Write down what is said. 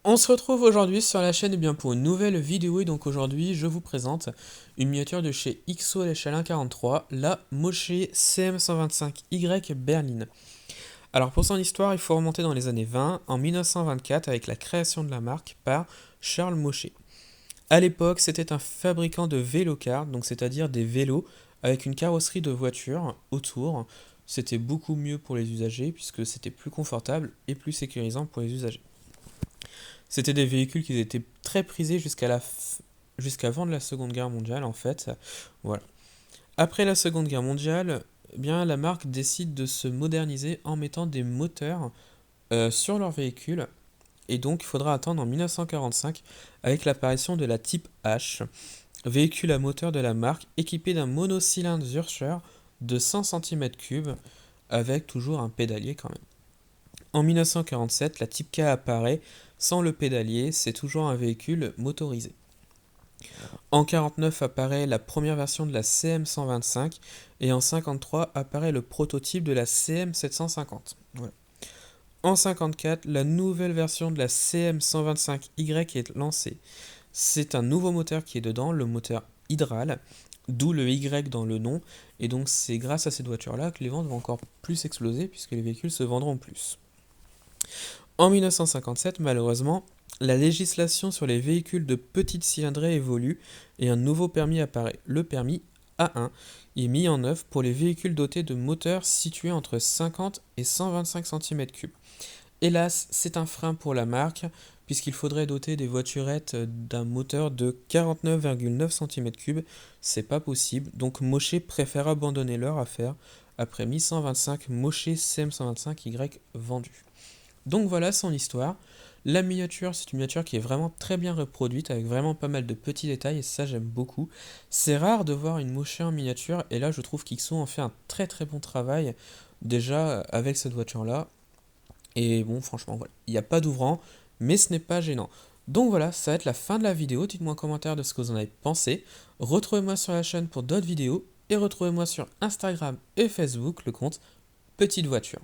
On se retrouve aujourd'hui sur la chaîne pour une nouvelle vidéo et donc aujourd'hui je vous présente une miniature de chez XO à l'échelle 1.43, la Moche CM125Y Berline. Alors pour son histoire, il faut remonter dans les années 20, en 1924 avec la création de la marque par Charles Moche. À l'époque, c'était un fabricant de vélocars, donc c'est-à-dire des vélos avec une carrosserie de voiture autour. C'était beaucoup mieux pour les usagers puisque c'était plus confortable et plus sécurisant pour les usagers. C'était des véhicules qui étaient très prisés jusqu'avant la Seconde Guerre mondiale en fait. Voilà. Après la Seconde Guerre mondiale, eh bien la marque décide de se moderniser en mettant des moteurs sur leurs véhicules. Et donc il faudra attendre en 1945 avec l'apparition de la Type H, véhicule à moteur de la marque équipé d'un monocylindre Zürcher de 100 cm3 avec toujours un pédalier quand même. En 1947, la Type K apparaît sans le pédalier, c'est toujours un véhicule motorisé. En 1949 apparaît la première version de la CM125 et en 1953 apparaît le prototype de la CM750. Voilà. En 1954, la nouvelle version de la CM125Y est lancée. C'est un nouveau moteur qui est dedans, le moteur Hydral, d'où le Y dans le nom, et donc c'est grâce à cette voiture-là que les ventes vont encore plus exploser puisque les véhicules se vendront plus. En 1957, malheureusement, la législation sur les véhicules de petite cylindrée évolue et un nouveau permis apparaît, le permis A1, est mis en œuvre pour les véhicules dotés de moteurs situés entre 50 et 125 cm3. Hélas, c'est un frein pour la marque, puisqu'il faudrait doter des voiturettes d'un moteur de 49,9 cm3, c'est pas possible, donc Moche préfère abandonner leur affaire après 1125 Moche CM125Y vendus. Donc voilà son histoire. La miniature, c'est une miniature qui est vraiment très bien reproduite, avec vraiment pas mal de petits détails, et ça j'aime beaucoup. C'est rare de voir une Moche en miniature, et là je trouve qu'Ixo en fait un très très bon travail, déjà avec cette voiture-là. Et bon, franchement, voilà, il n'y a pas d'ouvrant, mais ce n'est pas gênant. Donc voilà, ça va être la fin de la vidéo, dites-moi en commentaire de ce que vous en avez pensé. Retrouvez-moi sur la chaîne pour d'autres vidéos, et retrouvez-moi sur Instagram et Facebook, le compte Petite Voiture.